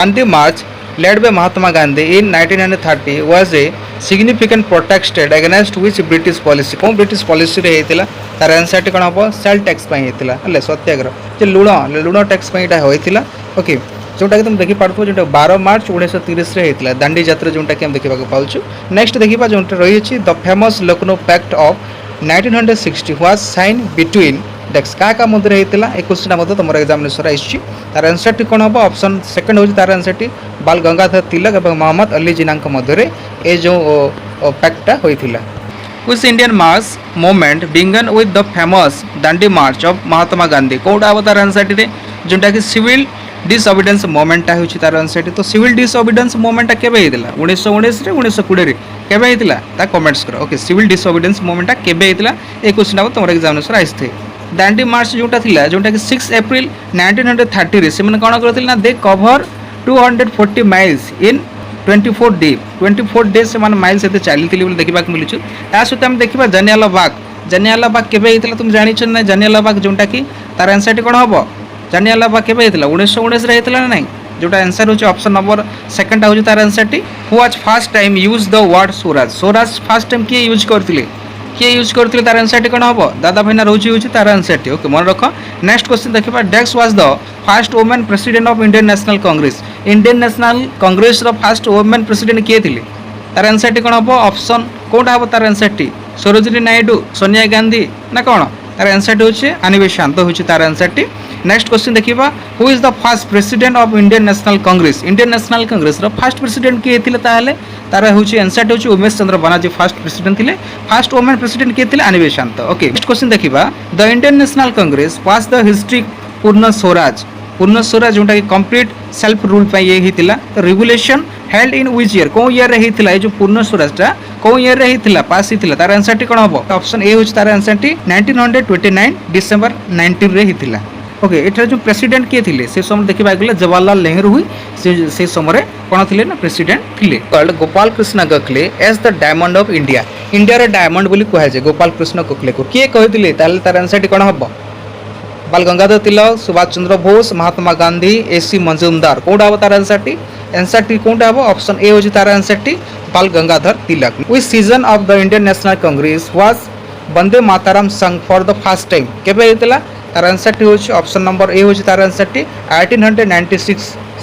Gandhi March, led by Mahatma Gandhi in 1930, was a significant protest against which British policy? कौन British policy रे हेतिला तार answer टी कोन हबो सेल टैक्स पई हेतिला हले सत्याग्रह जे लुण टैक्स पई एटा होइतिला ओके जोटा कि तुम देखि पारथो जोटा 12 मार्च 1930 रे हेतिला दांडी यात्रा जोटा कि हम देखिबा को पाउछु नेक्स्ट देखिबा जोटा रही अछि the famous Lucknow pact of 1960 was sign between dash का मध्य होता एक क्वेश्चन मध्य तुम एग्जामिनेशन आसी तार आंसर टी कौन हम ऑप्शन सेकंड हो तार आंसर टी बाल गंगाधर तिलक और मोहम्मद अली जिना मध्य ये जो पैक्टा होता उस Indian mass movement began with the famous Dandi march of Mahatma Gandhi कौटा हम तार आंसर टी जोटा कि सिविल डिसओबिडेंस मूवमेंटा हो तार आंसर टी तो सिविल डिसओबिडेंस मूवमेंटा केबे होता 1919 रे 1920 रे केबे होता कमेंट्स करो ओके सिविल डिसओबिडेंस मूवमेंटा केबे होता ये क्वेश्चन हम तुम एग्जामिनेशन आसी दांडी मार्च जोटा थिला जोटा कि 6 अप्रैल 1930 रे से माने कोन करथिल ना दे कवर 240 माइल्स इन 24 डे से माने माइल्स एते चलीथिली बोली देखिबा के मिलुछु ता सहित हम देखिबा जनियाला बाग केबे हितला तुम जानि छ ना जनियाला बाग जोटा कि तार आंसर टी कोन हबो जनियाला बाग केबे हितला 1919 रे हितला ना जोटा आंसर होची ऑप्शन नंबर सेकंड होची तार answer T who was first time use the word Swaraj first time के यूज करथिले किए यूज करते तार आंसर टी कौन हम दादा भाईना रोची तार आंसर टी ओके मन रख नेक्स्ट क्वेश्चन देखा dash was the first women president of Indian National Congress रो फर्स्ट वुमेन प्रेसिडेंट किए थिले तार आंसर टी कौन हम ऑप्शन कोटा हम तार आंसर टी सरोजिनी नायडू सोनिया गांधी ना कौन तार आंसर टी होचे आनी बेसांत होचे तार आंसर टी नेक्स्ट क्वेश्चन देखिबा who is the first president of Indian National Congress रो फर्स्ट प्रेसिडेंट किए थिले ताले तार होची आंसर टी होची उमेश चंद्र बनार्जी फर्स्ट प्रेसिडेंट थिले फर्स्ट वुमेन प्रेसिडेंट किए थिले Annie Besant okay next question देखिबा the Indian National Congress pass the history Purna Swaraj जोटा कि कंप्लीट सेल्फ रूल पे ये हितिला तो regulation held in which year को ईयर रे हितिला जो पूर्ण स्वराजटा को ईयर रे हितिला पास हितिला तार आंसर टी कोन हबो ऑप्शन ए होची तार आंसर टी 1929 डिसेंबर 19 रे हितिला ओके एठार जो प्रेसिडेंट किए थिले से समय देखिबा गले जवाहरलाल नेहरू हुई से समय कोन थिले ना प्रेसिडेंट थिले called Gopal Krishna Gokhale as the diamond of India रे डायमंड बोली कहै छै गोपाल कृष्ण गोखले को किए कहिथिले तार आंसर टी कोन हबो बाल गंगाधर तिलक सुभाष चंद्र बोस महात्मा गांधी एसी मजूमदार कोटा हम तार आंसर टी कोटा हम ऑप्शन ए होची तार आंसर टी Bal Gangadhar Tilak which session of the Indian National Congress was Vande Mataram sung for the first time केबे हेतला तार आंसर टी होची ऑप्शन नंबर ए होची तार आंसर टी 1896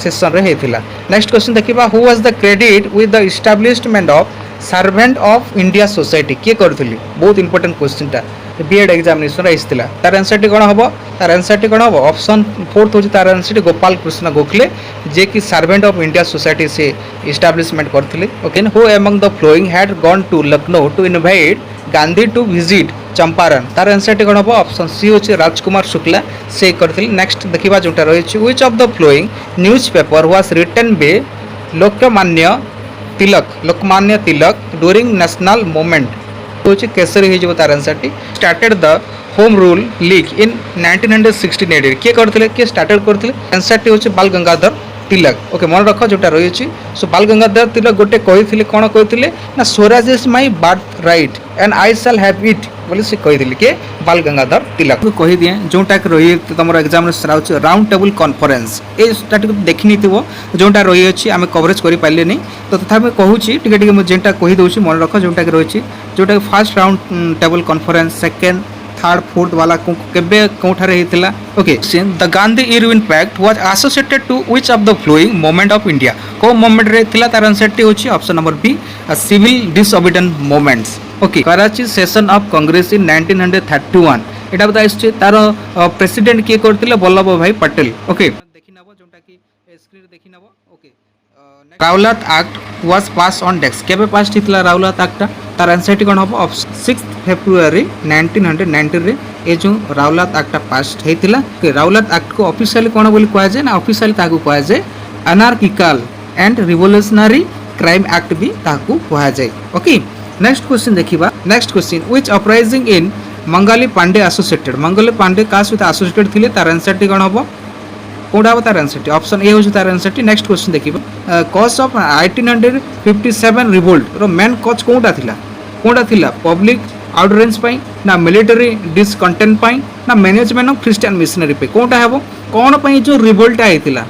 सेशन रे हेतिला नेक्स्ट क्वेश्चन देखिबा who was the credit with the establishment of servant of India society के करथिली बहुत इंपोर्टेंट क्वेश्चन टा बीएड एग्जामिनेशन रे आइसतिला तार आंसर टी कोन हबो तार आंसर टी कोन हबो ऑप्शन फोर्थ होची तार आंसर टी गोपाल कृष्ण गोखले जे कि सर्वेंट ऑफ इंडिया सोसाइटी से एस्टैब्लिशमेंट करथिले okay who among the following had gone to Lucknow to invite Gandhi to visit Champaran तार आंसर टी कोन हबो ऑप्शन सी होची राजकुमार शुक्ला से करथिले नेक्स्ट देखिबा जोटा रहिछि which of the following newspaper was written by Lokmanya Tilak during national movement होची केसरी हे जो तार आंसर टी started the home rule league in 1916 के करथिले के स्टार्टेड करथिले आंसर टी होची बाल गंगाधर तिलक ओके मन रख जोटा रही अछि सो बाल गंगाधर तिलक गोटे कहिथिले कोन कहिथिले ना Swaraj is my birth right and I shall have it बोली से कहिथिले के बाल गंगाधर तिलक को कहि दिए जोटा के रही तमरो एग्जामिनेशन राउछ राउंड टेबल कॉन्फ्रेंस ए स्टार्ट देखिनी थिबो जोटा रही अछि आमे कवरेज करि पाले नै तो तथापि कहूची टिके टिके म जेंटा कहि दोछि मन रख जोटा के रही जोटा first round table conference second third fourth वाला केबे कोठारे हेतिला okay the Gandhi Irwin pact was associated to which of the following movement of India को मूवमेंट रे थिला तार आंसर टी होची option number B civil disobedience movements okay Karachi session of Congress in 1931 एटा बता आइछ तार प्रेसिडेंट के करथिले वल्लभ भाई पटेल ओके देखि नबो जोटा की स्क्रीन रे देखि नबो okay Rowlatt act was pass on dash केबे पास थिला रावलात एक्ट तार आंसर टी कोन हबो 6 फेब्रुआरी 1990 रे ए जो रावलात एक्ट पास हेतिला के रावलात एक्ट को ऑफिशियली कोन बोली कहै जे ना ऑफिशियली ताकू कहै जे anarchical and revolutionary crime act भी ताकू कहै जे ओके नेक्स्ट क्वेश्चन देखिबा next question which uprising in Mangal Pandey associated मंगली पांडे का सहित एसोसिएटेड थिले तार आंसर टी कोन हबो कोडा हम तार आंसर टी ऑप्शन ए होची तार आंसर टी नेक्स्ट क्वेश्चन देखिबा कॉज ऑफ 1857 रिवोल्ट रो मेन कॉज कोडा थिला पब्लिक आउटरेंज पाई ना मिलिटरी डिसकंटेंट पाई ना मैनेजमेंट ऑफ क्रिश्चियन मिशनरी पे कोटा हेबो कोन पाई जो रिवोल्ट आइतिला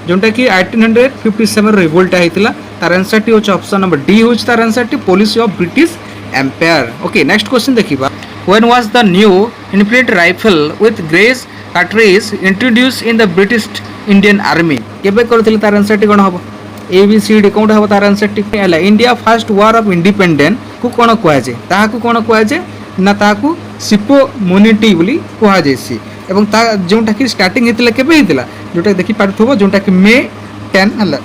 जोटा कि 1857 रिवोल्ट होता तार आंसर टी होची ऑप्शन नंबर डी होची तार आंसर टी policy of British empire. Okay next question देखिबा when was the new Enfield rifle with grease cartridge introduce in the British Indian army केबे करथिले तार आंसर टी कोन हबो ए बी सी डी कोन हबो तार आंसर टी हला India first war of independence को कोन कुआ जे ताहा को कोन कुआ जे ना ताहा को सिपो मोनिटी बोली कुआ जेसी एवं ता जोटा कि स्टार्टिंग हेतिला केबे हेतिला जोटा देखि पारथबो जोटा कि मे 10 हला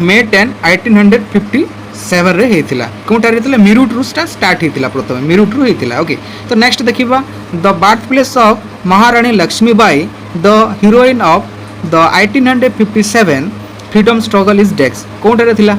मे 10 1857 रे हेतिला कोटारे हेतिला मिरुट रु स्टार्ट हेतिला प्रथम मिरुट रु हेतिला। ओके तो नेक्स्ट देखिबा the birth place of Maharani Laxmibai the heroine of the 1857 freedom struggle is dash कोटारे थिला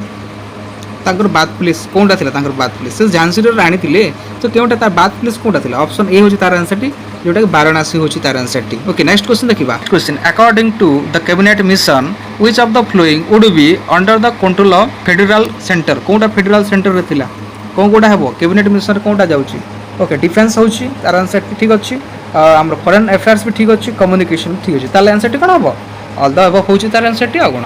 तांकर बात प्लेस कोनटा थिला तांकर बात प्लेस से झांसी रे राणी थिले तो केउटा तार बात प्लेस कोनटा थिला ऑप्शन ए होची तार आंसर टी जोटा कि वाराणसी होची तार आंसर टी। ओके नेक्स्ट क्वेश्चन देखिबा question according to the cabinet mission which of the following would be under the control of federal centre कोनटा फेडरल सेंटर रे थिला कोन कोटा हेबो कैबिनेट मिशन कोनटा जाउची। ओके डिफेंस होची तार आंसर टी ठीक अछि हमर फॉरेन अफेयर्स भी ठीक अछि कम्युनिकेशन ठीक अछि ताले आंसर टी कोन हबो ऑल द अबव होची तार आंसर टी आ कोन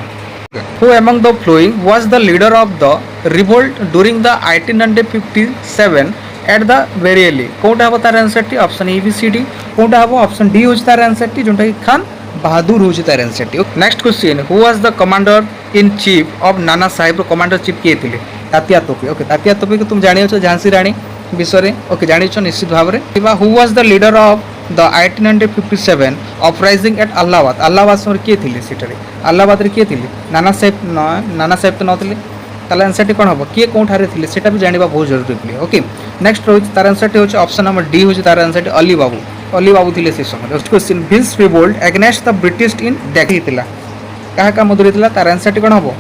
Who among the following was the leader of the revolt during the 1857 at the Bareilly कोटा हबो तार आंसर टी option A B C D कोटा हबो ऑप्शन डी होची तार आंसर टी जोंटा कि खान बहादुर होची तार आंसर टी। Next question who was the commander in chief of Nana Saheb commander chief किए थिले तात्या तोपे। ओके तात्या तोपे को तुम जानियो छ झांसी रानी विषय ओके जानि छ निश्चित भाव रे who was the leader of the 1857 uprising at Allahabad Allahabad समर किए थिले सेटरे अल्लाहाबाद रे किए थिले नाना साहेब तो नथिले ताले आंसर टी कोन हबो किए कोठारे थिले सेटा भी जानिबा बहुत जरूरी थिले। ओके नेक्स्ट रोज तार आंसर टी होची ऑप्शन नंबर डी होची तार आंसर टी अली बाबू थिले से समय। Next question which revolt against the British in देखि थिला काहा का मधुरी थिला तार आंसर टी कोन हबो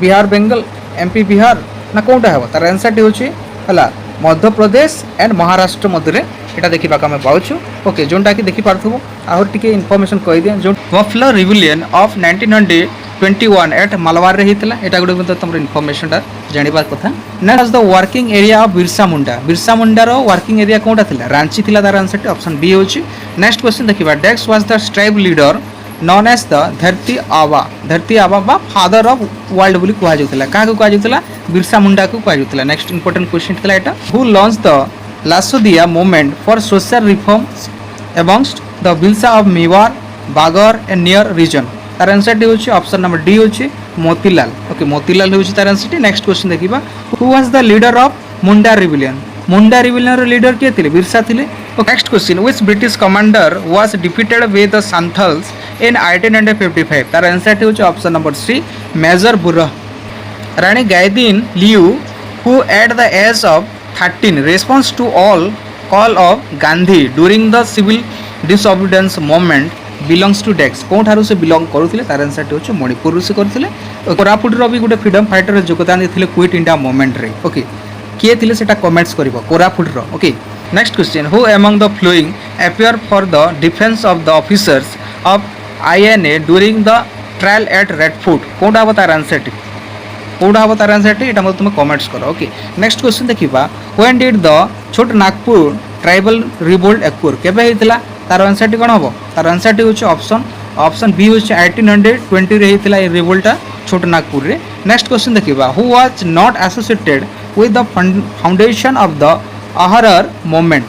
बिहार बेंगल एमपी बिहार ना कोटा हबो तार आंसर टी होची हला मध्य प्रदेश एंड महाराष्ट्र मध्य एटा देखिबा का मैं पाउछु। ओके जोंटा कि देखि पारथबो आहुर टिके इन्फॉर्मेशन कहि दे जो buffalo rebellion of 1921 eight Malabar रे हितला एटा गुडे मतलब तमर इन्फॉर्मेशन टा जानिबा कथा। Next the working area of Birsa Munda रो वर्किंग एरिया कोटा थिला रांची थिला तार आंसर ऑप्शन बी होची। नेक्स्ट क्वेश्चन देखिबा dash was the tribe leader known as the Dharti Aba बा फादर ऑफ वर्ल्ड बोली कुहा जाउतला का को कुहा जाउतला बिरसा मुंडा को कुहा जाउतला। नेक्स्ट इंपोर्टेंट क्वेश्चन थिला एटा who launch the Lasodia movement for social reforms amongst the Bhils of Mewar Bagar and near region तार आंसर टी होची ऑप्शन नंबर डी होची मोतीलाल। ओके मोतीलाल होची तार आंसर टी। नेक्स्ट क्वेश्चन देखिबा who was the leader of Munda rebellion रो लीडर के थिले बिरसा थिले। Next question which British commander was defeated with the Santhals in 1855 तार आंसर टी होची option number C major Burrough. Rani Gaidinliu who at the age of 13 response to all call of Gandhi during the civil disobedience movement belongs to Dex कोठारु से belong करूथिले तार answer टी होची मणिपुर रु से करथिले। कोरापुट रो भी गुटे फ्रीडम फाइटर रे जोगदान देथिले क्विट इंडिया मूवमेंट रे। ओके किए थिले सेटा कमेंट्स करिवो कोरापुट रो। Okay next question who among the following appear for the defence of the officers of INA during the trial at Red Fort कोडा हबो तार आंसर टी कोडा हबो तार आंसर टी एटा मत तुम कमेंट्स करो। ओके नेक्स्ट क्वेश्चन देखिबा व्हेन डिड द छोट नागपुर ट्राइबल रिवोल्ट अक्योर केबे हितला तार आंसर टी कोन हबो तार आंसर टी होची ऑप्शन बी होची 1820 रे हितला ए रिवोल्टा छोट नागपुर रे। नेक्स्ट क्वेश्चन देखिबा who was not associated with the foundation of the Ahrar movement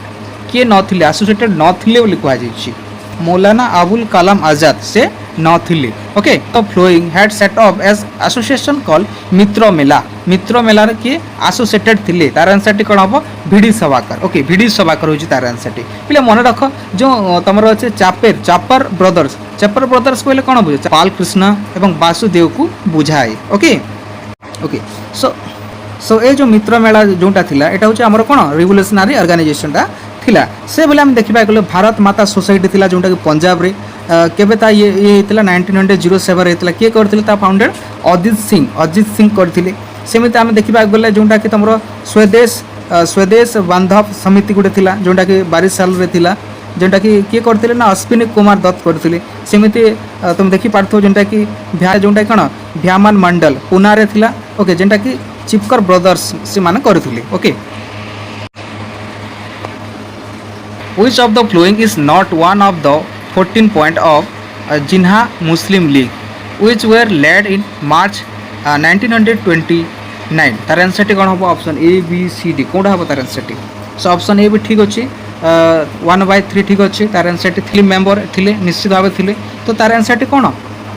के नथिले एसोसिएटेड नथिले बोली कुहा जायछि मौलाना अबुल कलाम आजाद से नथिले। ओके तो following had set up as association call Mitra Mela रे के एसोसिएटेड थिले तार आंसर टी कोन हबो भिडी सभाकर। ओके भिडी सभाकर होची तार आंसर टी पिले मन रख जो तमरो अछि चापर ब्रदर्स कहले कोन बुझे पाल कृष्ण एवं वासुदेव को बुझाए। ओके सो ए जो मित्र मेला जोटा थिला एटा होची हमर कोन रिवोल्यूशनरी ऑर्गेनाइजेशन टा थिला से बोले हम देखिबा गले भारत माता सोसाइटी थिला जोटा कि पंजाब रे केबे ता ये हितला 1907 हितला के करथिले ता फाउंडर अजित सिंह करथिले। सेमिते हम देखिबा गले जोटा कि तमरो स्वदेश बांधव समिति गुटे थिला जोटा कि 22 साल रे थिला जोटा कि के करथिले ना अश्विनी कुमार दत्त करथिले। सेमिते तुम देखि पारथो जोटा कि जोटा कोन भ्यामन मंडल पुना रे थिला। ओके जोटा कि चिपकर ब्रदर्स से माने करथिले। Okay Which of the following is not one of the 14 point of Jinnah Muslim League? which were led in March 1929 तार आंसर टी कौन हम option A B C D कौन हम तार आंसर टी सो ऑप्शन ए भी ठीक अच्छे 1/3 ठीक अच्छे तार आंसर टी 3 मेंबर थिले निश्चित भाव थिले तो तार आंसर टी कौन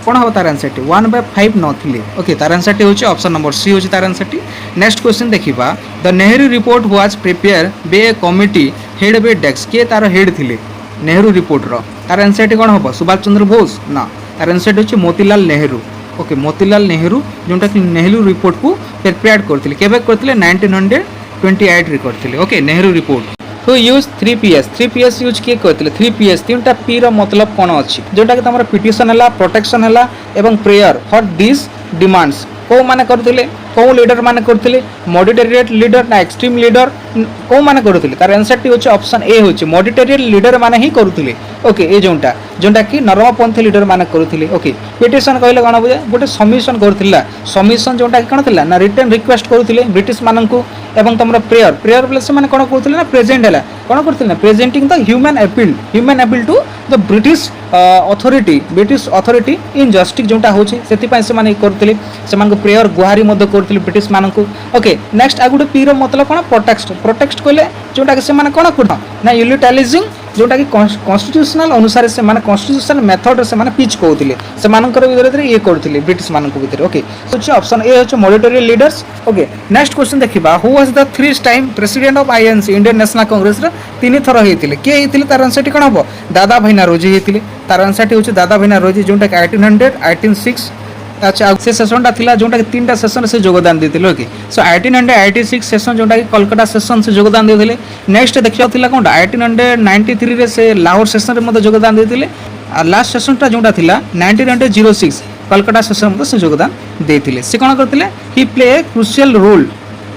कौन हम तार आंसर टी 1/5 न थिले ओके तार आंसर टी होची ऑप्शन नंबर सी होची तार आंसर टी नेक्स्ट क्वेश्चन देखिबा the Nehru report was prepare by a committee head by डेस्क के तार हेड थिले नेहरू रिपोर्ट रो तार आंसर टी कौन हम सुभाष चंद्र बोस ना तार आंसर होची मोतीलाल नेहरू ओके मोतीलाल नेहरू जोटा कि नेहरू रिपोर्ट को प्रिपेयर करथिले केबे करथिले 1928 रे करथिले ओके नेहरू रिपोर्ट तो यूज 3PS यूज किए करथिले 3PS तीनटा पी रो मतलब कोन अछि जोटा कि तमरा पिटिशन हला प्रोटेक्शन हला एवं प्रेयर फॉर दिस डिमांड्स को माने करथिले को लीडर माने करथिले मॉडरेट लीडर ना एक्सट्रीम लीडर को माने करथिले तार आंसर टी होछि ऑप्शन ए होछि मॉडरेट लीडर माने ही करथिले ओके ए जोंटा कि नरमपंथी लीडर माने करथिले ओके पिटिशन कहले कोन बुझे गोटे सबमिशन करथिला सबमिशन जोंटा कि कोन थिला ना रिटर्न रिक्वेस्ट करथिले ब्रिटिश माननकु एवं तमरा प्रेयर प्लस माने कोन करथिले ना प्रेजेंट हला कोन करथिले ना presenting the human appeal to the British authority in justice जोंटा होछि सेति पय से माने करथिले से मानको प्रेयर गुहारी मध्य करथिले ब्रिटिश माननकु ओके नेक्स्ट आ गुटे पी रो मतलब कोन प्रोटेक्ट कहले जोंटा कि से माने कोन करथि ना यूटिलाइजिंग जोटा कि कॉन्स्टिट्यूशनल अनुसार से माने कॉन्स्टिट्यूशनल मेथड से माने पिच कहउतिले से मानकर विरोध रे ये करथिले ब्रिटिश मानक भितर ओके सो ऑप्शन ए होछ moderatory leaders okay next question देखिबा हु वाज द 3 टाइम president of INC Indian National Congress रे 3 थर हेतिले के हेतिले तार आंसर टी कोन हबो दादा भाई नौरोजी हेतिले तार आंसर टी होछ दादा भाई नौरोजी जोटा कि 1800 186 अच्छा से सेशन थिला जोटा कि 3टा सेशन से योगदान देथिले ओके सो 1886 सेशन जोटा कि कोलकाता सेशन से योगदान देथिले नेक्स्ट देखियो थिला कोनटा 1893 रे से लाहौर सेशन रे मते योगदान देथिले आ लास्ट सेशन टा जोटा थिला 1906 कोलकाता सेशन मते से योगदान देथिले से कोन करथिले he play a crucial role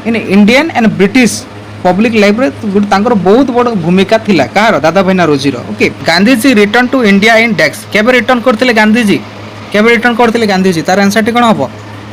in Indian and British public life रे तांकर बहुत बड़ भूमिका थिला कार दादा भाई नौरोजी रो okay Gandhi ji return to India in dash केबे रिटर्न करथिले गांधी जी केबे रिटर्न करथिले गांधी जी तार आंसर टी कोन हबो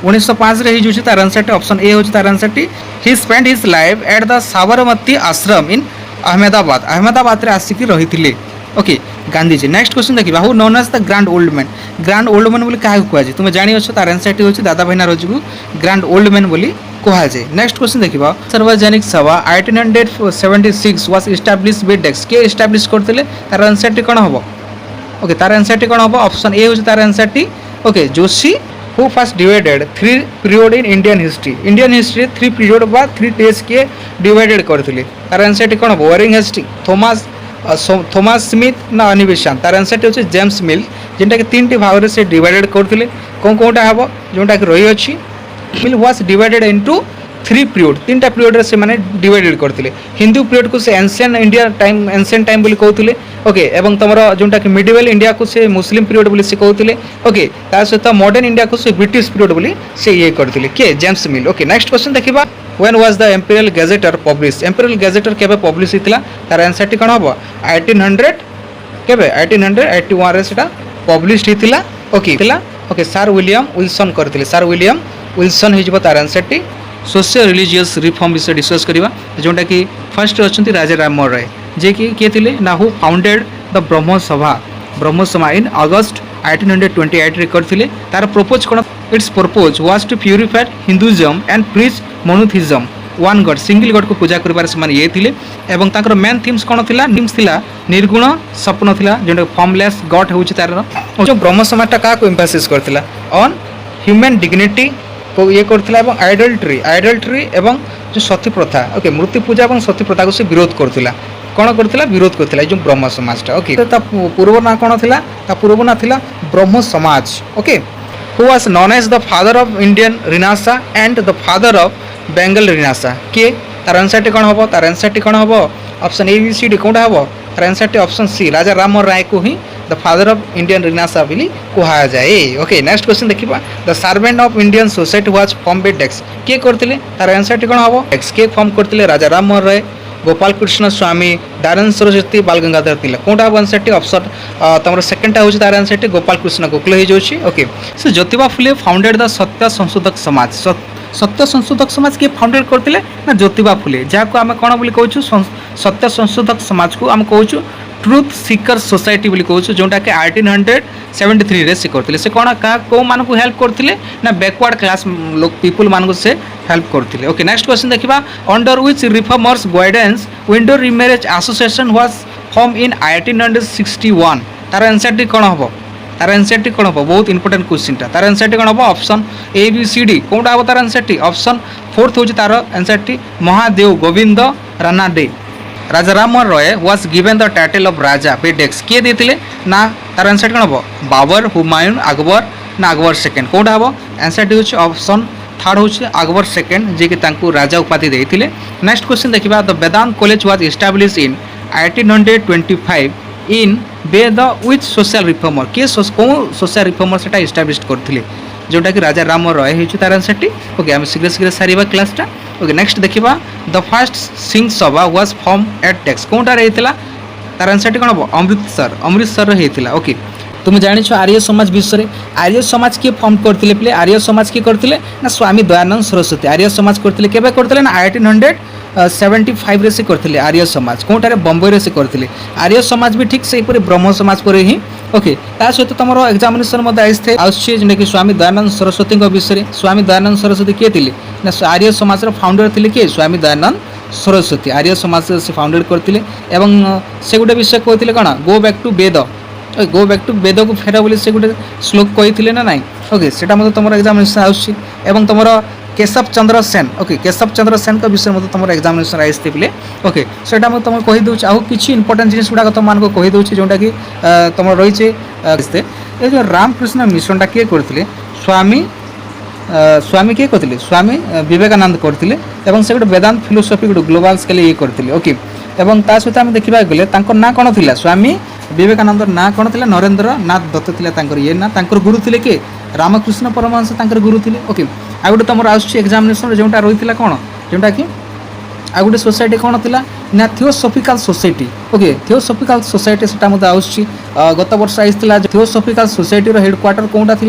1905 रे हिजुछि तार आंसर टी ऑप्शन ए होछि तार आंसर टी he spend his life at the Sabarmati Ashram in Ahmedabad रे आसिकी रहिथिले okay Gandhi ji next question देखिबा who known as the grand old man बोली काहे कुआ जे तुमे जानि अछ तार आंसर टी होछि दादा भाई नौरोजी को ग्रैंड ओल्ड मैन बोली कुआ जे नेक्स्ट क्वेश्चन देखिबा सार्वजनिक सभा 1876 वाज एस्टैब्लिश्ड बाय डेक्स के एस्टैब्लिश करथिले तार आंसर टी कोन हबो ओके तार आंसर टी कोन हबो ऑप्शन ए होछि तार आंसर टी okay Joshi who first divided 3 period in Indian history 3 period बा 3 स्टेज के डिवाइडेड करथिले तार आंसर टी कोन हबो वरिंग हेस्टिंग थॉमस स्मिथ ना अनिबेशन तार आंसर टी होछि जेम्स मिल जेंटा कि 3टी भाग रे से डिवाइडेड करथिले कोनटा हबो जोंटा कि रही अछि Mill was divided into 3 period 3टा पीरियड रे से माने डिवाइडेड करथिले हिंदू पीरियड को से एंशिएंट टाइम बोली कहउथिले ओके एवं तमरो जोंटा कि मिडिवल इंडिया को से मुस्लिम पीरियड बोली से कहउथिले ओके ता सहित मॉडर्न इंडिया को से ब्रिटिश पीरियड बोली से ये करथिले के James Mill okay next question देखिबा when was the imperial gazetteer publish imperial gazetteer केबे पब्लिश हितला तार आंसर टी कोन हबो 1800 केबे 1881 रे सेटा पब्लिश हितला ओके सर विलियम विल्सन करथिले सर विलियम विल्सन हिजबो तार आंसर टी सोशल रिलीजियस रिफॉर्म विषय डिस्कस करिवा जोंटा कि फर्स्ट अछंती राजा राम मोहन राय जे कि के थिले ना हु फाउंडेड द ब्रह्म सभा इन अगस्त 1828 रे करथिले तार प्रपोज कोन its purpose was to purify Hinduism and preach monotheism one god single god को पूजा करिबार से माने ये थिले एवं ताकर मेन थीम्स कोन थिला निर्गुण सपन थिला जोंटा फॉर्मलेस गॉड होउची तार जो ब्रह्म समाजटा का को एम्फासिस करथिला ऑन ह्यूमन डिग्निटी को ये करथिला एवं आइडल्ट्री एवं जो सती प्रथा ओके मृत्यु पूजा एवं सती प्रथा को से विरोध करथिला कोन करथिला विरोध करथिला जो ब्रह्म समाजटा ओके ता पूर्व ना कोन थिला ता पूर्व ना थिला Brahmo Samaj okay who was known as the father of Indian renaissance and the father of Bengal renaissance के तार आंसर टी कोन हबो तार आंसर टी कोन हबो option A B C D कोनटा हबो तार आंसर टी ऑप्शन सी राजा राम मोहन राय को ही the father of Indian renaissance बोली कुहा जाए ओके नेक्स्ट क्वेश्चन देखिबा the servant of Indian society was form by dash के करथिले तार आंसर टी कोन हबो डेक्स के फॉर्म करथिले राजा राम मोहन राय गोपाल कृष्ण स्वामी दयानंद सरस्वती बाल गंगाधर तिलक कोनटा आंसर टी ऑप्शन तमरो सेकंड टा होची तार आंसर टी गोपाल कृष्ण गोखले हे जोची okay so Jyotiba Phule founded the Satya Shodhak समाज सत्य संशोधक समाज किए फाउंडेड करते ना ज्योतिबा फुले जहाँ आम कौन बोली कहूँ सत्य संशोधक समाज को आम कहूँ ट्रुथ सीकर सोसाइटी बोली कहूँ जोटा कि 1873 से करते से कौन क्या कौ मान हेल्प करते ना बैकवर्ड क्लास लोग पीपुल मान से हेल्प करते। ओके नेक्स्ट क्वेश्चन देखा under which reformers guidance widow remarriage association was formed in 1861 तार आंसर टी कौन हम तार आंसर टी कौन हम बहुत इंपोर्टेंट क्वेश्चन तार आंसर टी कौन हम option A B C D कौटा हम तार आंसर टी ऑप्शन फोर्थ हूँ तार आंसर टी Mahadev Govind Ranade. Raja Rammohan Roy was given the title of Raja by dash किए देते ना तार आंसर कौन हम बाबर हुमायूं अकबर ना अकबर सेकेंड कौटा हम आंसर टी हूँ ऑप्शन थर्ड हूँ अकबर सेकेंड जी कि राजा उपाधि देते। नेक्स्ट क्वेश्चन देखा the Vedanta college was establish in 1825 in by the with social reformer किए कौ सोशल रिफॉर्मर से एस्टाब्लिश करते जोटा कि राजा राम रॉय हो तार आंसर टी। ओके आम शीघ्र शीघ्र सारा क्लासटा। ओके नेक्स्ट देखा the fast Singh Sabha was form eight takes कौटार होता तार आंसर टी कौन हम अमृतसर होता। ओके तुम जाच आर्य समाज विषय में आर्य समाज किए फॉर्म करते पे आर्य समाज किए करते ना स्वामी दयानंद सरस्वती आर्य समाज करते केवे करते ना 1875 से करते आर्य समाज कौटार बम्बई से करते आर्य समाज भी ठीक से ब्रह्म समाज पर ही। ओके ता सहित तुम एग्जामिनेशन आसुच्छे कि स्वामी दयानंद सरस्वती विषय में स्वामी दयानंद सरस्वती किए थे ना आर्य समाज फाउंडर थे किए स्वामी दयानंद सरस्वती आर्य समाज से फाउंडेड करते से गोटे विषय कहते कौन go back to Ved go back to Ved को फेर बोली से गोटे श्लोक कहते ना ना। ओके से तुम एग्जामिनेशन आसुच्छी तुम केशव चंद्र सेन। ओके केशव चंद्र सेन का विषय में तुम एग्जामिनेशन आसते पे। ओके से तुम कहीदे आउ कि इंपोर्टेंट जिनिस गुड़ाक तुम मानक कहीदे जोटा कि तुम रही ये जो रामकृष्ण मिशनटा किए करते स्वामी किए करते स्वामी विवेकानंद करते से गोटे वेदांत फिलोसफी गोटे ग्लोबल स्केल ये करते। ओके सहित आम देखा गले ना कौन थी स्वामी विवेकानंद ना कौन थी नरेंद्र नाथ दत्त थी ये ना गुरु थे किए रामकृष्ण परमहंस गुरु थे। ओके आ गए तुम एग्जामिनेशन जोटा रही कौन जोटा कि आ गए सोसाइटी कौन थी ना theosophical society. Okay theosophical society से आसूँ गत वर्ष आईला थियोसॉफिकल सोसाइटी हेडक्वार्टर कौटा थी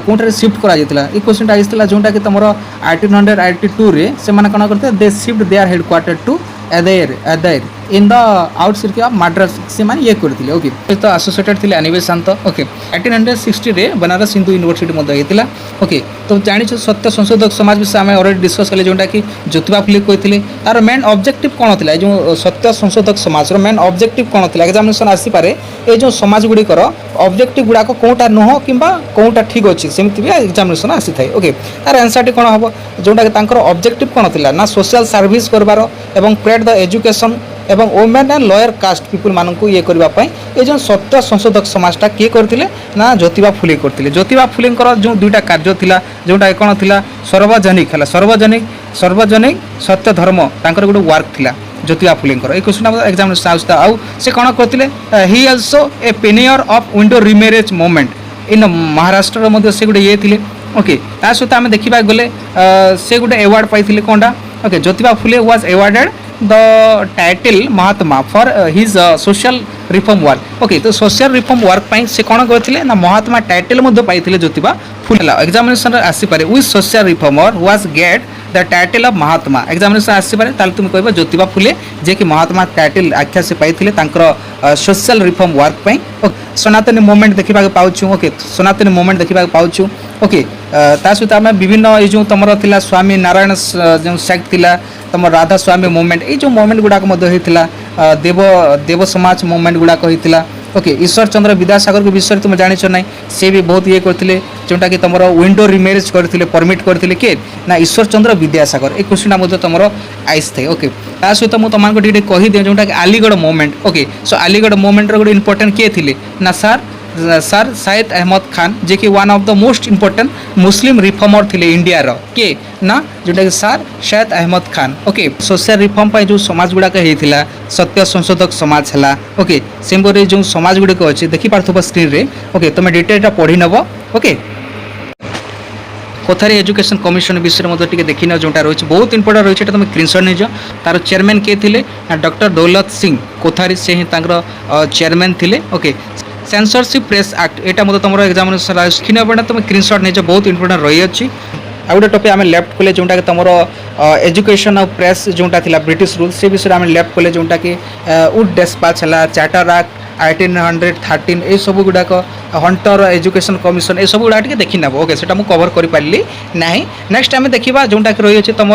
कौटे शिफ्ट कर क्वेश्चन आईला जोटा कि तुम 1882 से कौन करते they shift their headquarter to Adyar in the outskirt of Madras से माने ये करथिले। ओके तो एसोसिएटेड थिले अनिवेश शांत। ओके 1860 रे बनारस हिंदू यूनिवर्सिटी मध्ये हेतिला। ओके तो जानि छ सत्य संशोधक समाज विषय में ऑलरेडी डिस्कस कले जोटा कि ज्योतिबा फुले कहिथिले तार मेन ऑब्जेक्टिव कोन थिला जो सत्य संशोधक समाज रो मेन ऑब्जेक्टिव कोन थिला एग्जामिनेशन आसी पारे ए जो समाज गुडी कर ऑब्जेक्टिव गुडा को कोटा नहो किबा कोटा ठीक अछि सेमिति भी एग्जामिनेशन आसी थाए। ओके तार आंसर टी कोन हबो जोटा कि तांकर ऑब्जेक्टिव कोन थिला ना सोशल सर्विस करबारो एवं प्रेड द एजुकेशन एवं women and lower caste people मानक ये करने ये जो सत्य संशोधक समाजटा किए करते ना ज्योतिबा फुले करते ज्योतिबा फुले जो दुईटा कार्य थिला जोटा कौन थिला सर्वजनिक है सर्वजनिक सत्य धर्म तांकर गोटे वर्क थिला ज्योतिबा फुले ये क्वेश्चन एग्जामिनेशन आउता आउ से कौन करते he also a pioneer of widow remarriage movement in Maharashtra मध्य से गोटे ये थे। ओके ता सहित आम देखा गले से गोटे अवार्ड पाई कौनटा। Okay Jyotiba Phule was awarded the title Mahatma for his social reform work. Okay तो सोशल रिफॉर्म वर्क पाई से कौन करते ना महात्मा टाइटल पाई ज्योतिबा फुले एग्जामिनेशन आसीपे with social reformer was get the title of Mahatma examination आसीपे ताल तुम कह ज्योतिबा फुले जे कि महात्मा टाइटल आख्या से पाई सोशल रिफॉर्म वर्क पाई। सनातनी मूवमेंट देखा पाऊँ। ओके सनातनी मूवमेंट देखा पाऊँ। ओके ता सहित आम विभिन्न ये जो तुम थिला स्वामी नारायण जो सेक्ट थिला तुम राधा स्वामी मूवमेंट ये जो मूवमेंट गुड़ाक देव देव समाज मूवमेंट गुड़ाक होता। ओके ईश्वर चंद्र विद्यासागर के विषय तुम जान ना से भी बहुत ये करते जोटा कि तुम विंडो रिमैरेज करते परमिट करते किए ना ईश्वर चंद्र विद्यासागर ये क्वेश्चन तुम आईस थे। ओके ता सहित मुझे तुमको कहीदे जोटा कि Aligarh movement. Okay so Aligarh movement गोटे इंपोर्टेंट किए थे ना सर सैयद अहमद खान जे कि one of the most important Muslim reformer थे इंडिया रो के ना जोटा कि sir Syed Ahmad Khan. Okay social reform जो समाज गुड़ाक होता सत्य संशोधक समाज है। ओके से जो समाज गुड़िक अच्छे देखिपार स्क्रीन रे। ओके तुम डिटेलटा पढ़ी नब। ओके कोथारी एजुकेशन कमिशन विषय में देखी न जोटा रही बहुत इंपोर्टेंट रही है तुम स्क्रीनशॉट नहीं तार चेयरमैन किए थे डॉक्टर दौलत सिंह कोथारी से ही चेयरमैन थे। ओके सेंसरशिप प्रेस एक्ट यहाँ मतलब तुम एग्जामिनेशन तुम स्क्रीनशॉट नहीं बहुत इंपोर्टेंट रही अच्छी आ गोटे टॉपिक आम लेफ्ट कले जोटा कि तुम एजुकेशन और प्रेस जोटा थिला ब्रिटिश रूल से विषय आम लेफ्ट कले जोटा कि वुड डेस्पाच है चार्टर एक्ट 1813 ये सब गुड़ाक हंटर एजुकेशन कमिशन ये सब गुड़ा देखी नब ओके से कवर कर पारि ना। नेक्स्ट आम देखा जोटा कि रही है तुम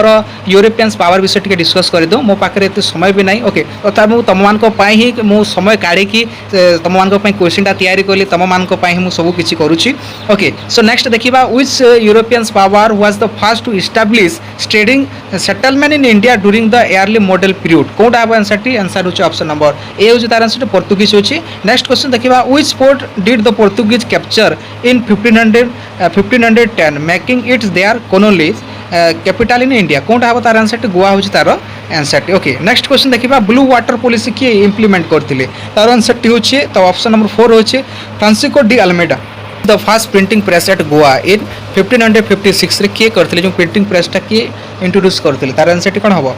यूरोपियंस पावर विषय टी डिस्कस करदे मो पाखे एत समय भी ना ओके तथा मुझे तुम ही मु समय काढ़ी तुम मान क्वेश्चन तैयारी कली तुम मान सब किसी करुच्ची ओके। सो नेक्स्ट देखा which Europeans power was the first to establish trading settlement in India during the early modern period कौटा हम आंसर टी आंसर होची ऑप्शन नंबर ए होची तार आंसर पोर्तुगीज होची। नेक्स्ट क्वेश्चन देखा which port did the Portuguese capture in 1510 making its their colonies capital in India कौटा हम तार आंसर टी गोवा होची तार आंसर टी ओके। नेक्स्ट क्वेश्चन देखा ब्लू वाटर पॉलिसी किए इंप्लीमेंट करथिले तार आंसर टी होची तो ऑप्शन नंबर 4 होची Francisco de Almeida. The first printing press at Goa in 1556 रे किए करथिले जो प्रिंटिंग प्रेसटा किए इंट्रोड्यूस करथिले तार आंसर टी कोन हबो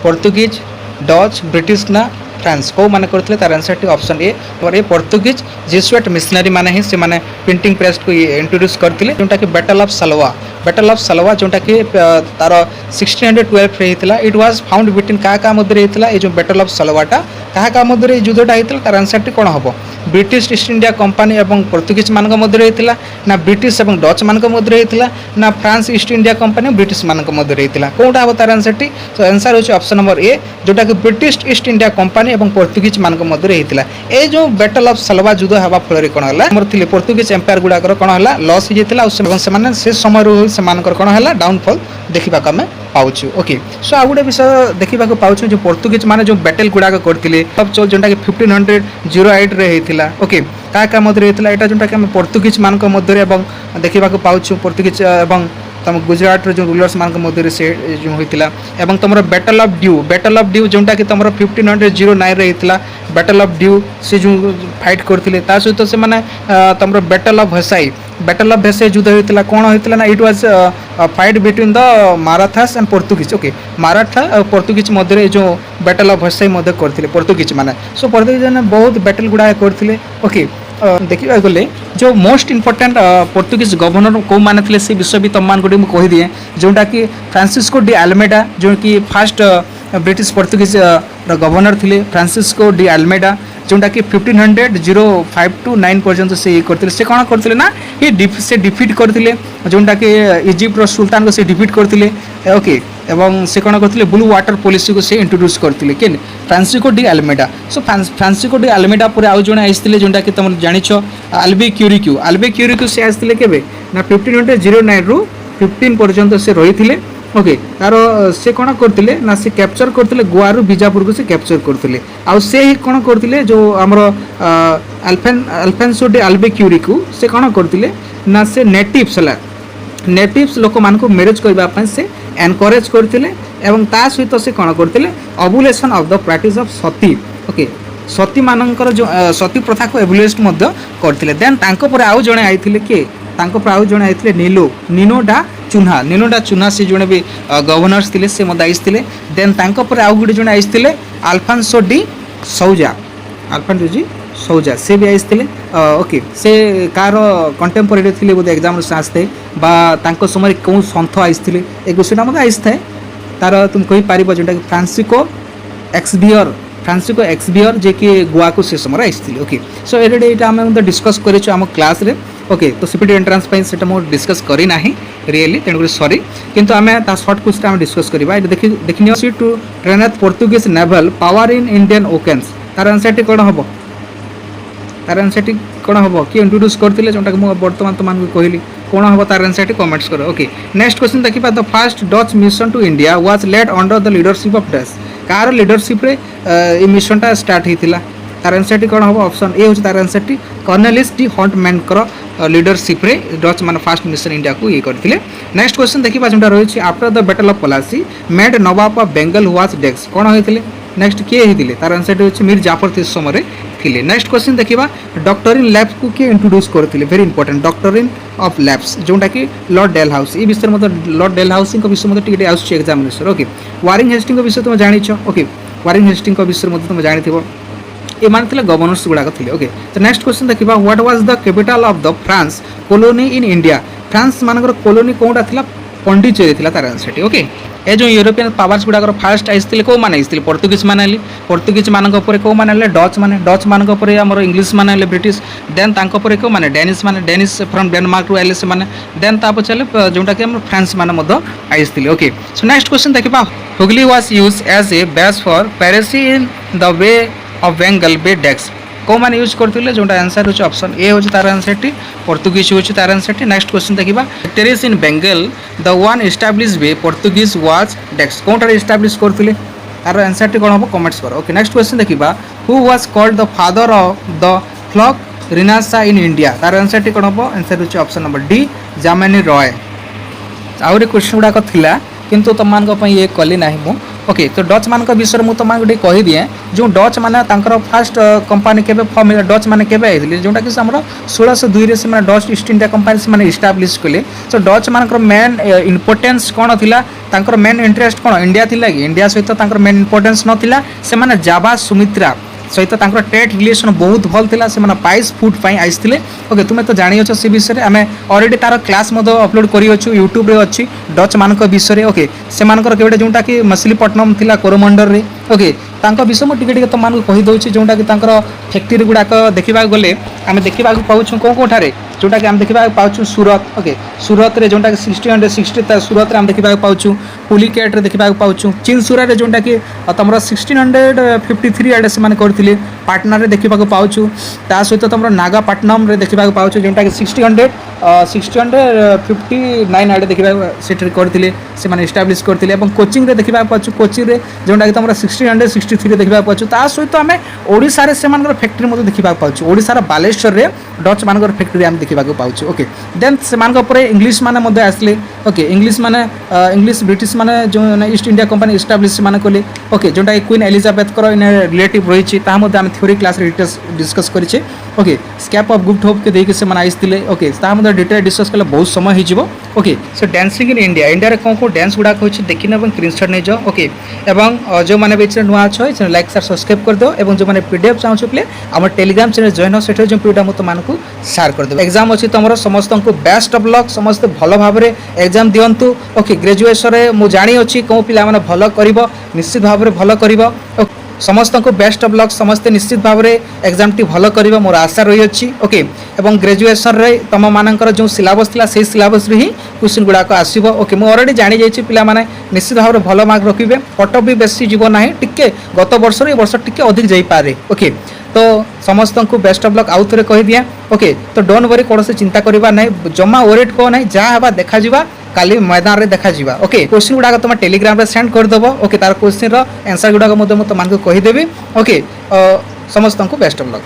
पोर्तुगीज डच ब्रिटिश ना फ्रांस कौ माने करथिले तार आंसर टी ऑप्शन ए और ये पोर्तुगीज जेसुएट मिशनरी माने ही से माने प्रिंटिंग प्रेस को इंट्रोड्यूस करथिले जोटा कि बैटल ऑफ सलवा जोटा कि तार 1612 रे हितला इट वाज फाउंड बिटवीन का मध्य हितला ए जो बैटल ऑफ सलवाटा का मध्य युद्धटा हितला तार आंसर टी कोन हबो ब्रिटिश ईस्ट इंडिया कंपनी एवं पोर्तुगीज मान मध्य हितला ना ब्रिटिश एवं डच मान मध्य हितला ना France east India company British मान मध्य हितला कोटा हबो तार आंसर टी। सो आंसर होची ऑप्शन नंबर ए जोटा कि ब्रिटिश ईस्ट इंडिया कंपनी एवं पोर्तुगीज मान मध्य हितला ए जो बैटल ऑफ सलवा युद्ध हवा फल कोन हला हमर थिले पोर्तुगीज एम्पायर गुडाकर कोन हला लॉस हो जेतला एवं से माने से समय रो से मानकर कोन हला डाउनफॉल देखिबा कमे पाउछु ओके। सो आ गुडे विषय देखिबा को पाउछु जो पोर्तुगीज माने जो बैटल गुडा करथिले सब चल जोटा कि 1508 रे हेतिला ओके का मध्य हेतिला एटा जोटा कि हम पोर्तुगीज मान को मध्य एवं देखिबा को पाउछु पोर्तुगीज एवं तुम गुजरात रो जो रूलर्स मान को मध्य से जो होइतिला एवं तुमरो बैटल ऑफ ड्यू जोटा कि तुमरो 1509 रे हेतिला बैटल ऑफ ड्यू से जो फाइट करथिले ता सहित से माने तुमरो बैटल ऑफ भेसाई युद्ध होता कौन होता ना it was fight between the Marathas and Portuguese okay Maratha और पोर्तुगीज मध्य जो बैटल ऑफ भेसाई करते पोर्तुगीज मैंने। सो पोर्तुगीज मैंने बहुत बैटल गुड़ा करते ओके। देखा गले जो मोस्ट इंपोर्टेंट पोर्तुगीज गवर्नर कौ माने थे से विषय भी तुम मान को कहीदिए जोटा कि फ्रांसिस्को डी अल्मेडा जो कि फास्ट ब्रिटिश पोर्तुगीज गवर्नर थे फ्रांसिस्को डी अल्मेडा जोटा कि 1505 to 9 पर्यंत से ये करते से कौन करते ना ये से डिफिट करते जोटा कि इजिप्टर सुल्तान को से डिफिट करते ओके एवं से कौन करते ब्लू वाटर पॉलिसी को से इंट्रोड्यूस करते के फ्रांसिस्को डी अल्मेडा। सो फ्रांसिस्को डी अल्मेडा पर आउ जड़े आसते जोटा कि तुम जानिछ अल्बे क्यूरिक्यू से आसते केबे ना 1509 रु 15 पर्यंत से रही ओके तार से कौन करते ना से कैप्चर करते गोवा रु बीजापुर को से कैप्चर करते आउ से ही कौन करते जो आमर अल्फेंसो डे अल्बे क्यूरिक्यू से कौन करते ना से नेटिव्स लोक मान को मैरेज करने से एनकरेज करते एवं ता सहित से कौन करते abolition of the practice of sati okay sati मानकर जो सती प्रथा को एबुलेट करते देन तांको पर आउ जणे आइथिले के तांको पर आउ जणे आइथिले निनोडा चुन्हा से जोड़े भी गवर्नर्स थे से मत आईते देन तांको पर आउ गुटे जोड़े आईते अल्फांसो डी सौजा से भी आईते ओके से कार कंटेम्पोरारी थे बोधे एग्जाम आसते बा समय कौन सन्थ आईते एक क्वेश्चन मत आई थाए तार तुम कही पार जोटा कि फ्रांसिस्को एक्सबियर जे कि गोवा को से समय आईते ओके। सो ये आम डिस्कस करें क्लास रे ओके तो सीपीटी एंट्रांस से डिस्कस करना रियली तेणुक सॉरी किंतु आम सर्ट क्वेश्चन आम डिस्कस करवा देखिए C to train at Portuguese naval power in Indian oceans तार आंसर टी कौन हम किए इंट्रोड्यूस करते जोटा कि बर्तमान तुम कहली कौन हम तार आंसर टी कमेंट्स कर ओके। नेक्स्ट क्वेश्चन देखा the first Dutch mission to India was led under the leadership of Dutch कार लीडरशिप रे ये मिशनटा स्टार्ट होता तार आंसर टी कौन हम ऑप्शन ए होची तार आंसर टी कर्नेलिस डी हंटमैन लीडरशिप रे डच मान फास्ट मिशन इंडिया को ये करथिले। नेक्स्ट क्वेश्चन देखिबा जोटा रहिछि after the battle of Plassey made Nawab of Bengal was डेक्स कौन होइथिले नेक्स्ट किए होइथिले तार आंसर होछि मीर जाफर थे समय थिले। नेक्स्ट क्वेश्चन देखिबा डॉक्टरिन लैब्स को किए इंट्रोड्यूस करथिले very important doctrine of labs जोटा कि लॉर्ड डेलहाउस ई विषय मतलब लॉर्ड डेलहाउस को विषय मतलब टिके आउछि एग्जामिनेशन ओके। वारिंग हेस्टिंग को विषय तुम जानिछ ओके वारिंग हेस्टिंग को विषय मतलब तुम जानिथिबो ये मान गवर्नर्स गुड़ाक थे ओके। तो नेक्स्ट क्वेश्चन देखा what was the capital of the France colony in India France मानकर कॉलोनी कौटा था ପଣ୍ଡିଚେରୀ ଥିଲା ତାର ଆନ୍ସରଟି। ଓକେ, ଏ ଯେଉଁ ୟୁରୋପିଆନ୍ ପାୱାର୍ସ ଗୁଡ଼ାକର ଫାଷ୍ଟ ଆସିଥିଲେ କେଉଁମାନେ ଆସିଥିଲେ? ପର୍ତ୍ତୁଗୀଜ ମାନେ ଆଇଲେ। ପର୍ତ୍ତୁଗୀଜ ମାନଙ୍କ ପରେ କେଉଁମାନେ ଆଇଲେ? ଡଚ୍ ମାନଙ୍କ ପରେ ଆମର ଇଂଲିଶ ମାନେ ଆଇଲେ, ବ୍ରିଟିଶ। ଦେନ୍ ତାଙ୍କ ପରେ କେଉଁମାନେ? ଡେନିସ୍ ଫ୍ରମ୍ ଡେନମାର୍କରୁ ଆଇଲେ ସେମାନେ। ଦେନ୍ ତା ପଛରେ ଯେଉଁଟାକି ଆମର ଫ୍ରାନ୍ସ ମାନେ ମଧ୍ୟ ଆସିଥିଲେ। ଓକେ, ସୋ ନେକ୍ସଟ କ୍ୱେଶ୍ଚନ୍ ଦେଖିବା। Hooghly was used as a base for piracy in the bay of Bengal ବେ ଡେକ୍ସ। कौन यूज करते जो आंसर हो ऑप्शन ए हो तार आंसर टी पोर्तुगीज हो तार आंसर टी। नेक्स्ट क्वेश्चन देखा टेरिस in Bengal the one establish by Portuguese was डेक्स कौन एस्टाब्लिश करते तार आंसर टी कौन हम कमेंट्स कर। ओके, नेक्स्ट क्वेश्चन देखा who was called the father of the folk renaissance in India तार आंसर टी कौन हम आंसर हो option number D Jamini Roy. आउरी क्वेश्चन गुड़ाक थिला किंतु तुम ये कली ना मु। ओके, तो डच मान विषय में तुमको कही दिए जो डच माने फास्ट कंपनी के फॉर्म डच माने केबे आइले जोटा कि हमर 1602 रे से डच ईस्ट इंडिया कंपनी से माने एस्टाब्लिश कले। सो डच मान मेन इंपोर्टेंस कौन थिला तांकर मेन इंटरेस्ट कौन इंडिया थिला कि इंडिया सहित तांकर मेन इंपोर्टेंस नथिला से माने जावा सुमित्रा सहित तांकर ट्रेड रिलेशन बहुत भल थिला से माने 22 फुट पई आइसथिले। ओके, तुमे तो जानि अछ से विषय आमे ऑलरेडी तार क्लास मधो अपलोड करी अछु यूट्यूब रे अछि डच मानक विषय। ओके, से मानकर केबे जोंटा कि मछलीपट्टनम थिला कोरोमंडल रे। ओके, तांको विषय मु टिके टिके तो मानक कहि दउछि जोंटा कि तांकर फैक्ट्री गुडाक देखिबा गले आमे देखिबा पाउछु कोठारे जोटा कि आम देखा पाचु सूरत। ओके, सूरत रे जोटा कि 1660 सूरत रे आम देखा पाचु पुलिकेट रे देखा पाचु चिनसुरा रे जोटा कि तुम 1653 आड़े से करते पाटना रे देखा पाचु ता सहित तुम नागापाटनम रे देखा पाचु जोटा कि 1659 आड़े देखा से करते से एस्टाब्लिश करते कोचिंग रे देखा पाचु कोचिंग रे जोटा कि तुम 1663 देखा पाचु ता सहित आम ओडिशा रे से फैक्ट्री देखा पाचु ओडिशा बालेश्वर रे डच मान फैक्ट्री आम देखा पाचु। ओके, देन से इंग्लिश माने आसले। ओके, इंग्लिश माने इंग्लिश ब्रिटिश माने जो ईस्ट इंडिया कंपनी एस्टाब्लिश माने कले। ओके, जोटा क्वीन एलिजाबेथ कर इन रिलेटिव रही आम थ्योरी क्लास डिस्कस करें। ओके, स्कैप ऑफ गुड होप के देके से आइसथिले। ओके, डिटेल डिस्कस कले बहुत समय हो। Okay, so dancing in India India रे कौन कौन डांस गुड़ाक होछि देखिन और स्क्रीनशॉट नहीं जाओ। ओके, एवं जो मैंने भी नुआ अच्छे चैनल लाइक सार सब्सक्राइब कर दो और जो मैंने पीडीएफ चाहूँ प्ले आम टेलीग्राम चैनल जॉइन हो सेठ जो पीडीएफ मुझे तुमको शेयर कर देव। एग्जाम अच्छी तुम समस्त को बेस्ट ऑफ लक समस्त भल भाव में एग्जाम दिंतु। ओके, ग्रेजुएशन में मुझे जानी अच्छी कौ पिला माने भल कर निश्चित भाव में भल कर समस्त को बेस्ट ऑफ लक समस्ते निश्चित भाव में एग्जाम टी भल कर मोर आशा रही अच्छी। ओके, एवं ग्रेजुएशन रे तुम मानकर जो सिलेबस था से सिलेबस ही क्वेश्चन गुड़ाक आसो। ओके, मुझे ऑलरेडी जानी जाइए पिला माने निश्चित भाव में भल मार्क रखिए कटअफ भी बेसी जीव ना टिके गत वर्ष ए वर्ष टिके अधिक जापे। ओके, तो समस्त को बेस्ट ऑफ लक आउ थे कह दिए। ओके, तो डोंट वरी कौन से चिंता करवा ना जमा ओरेट को ना जहाँ देखा जा काली मैदान रे देखा जा। ओके, क्वेश्चन गुड़ाक तुम टेलीग्राम रे सेंड करदेव। ओके, तार क्वेश्चन आंसर गुड़ाक तुमको कहीदेवी। ओके, समस्त को बेस्ट ऑफ लक।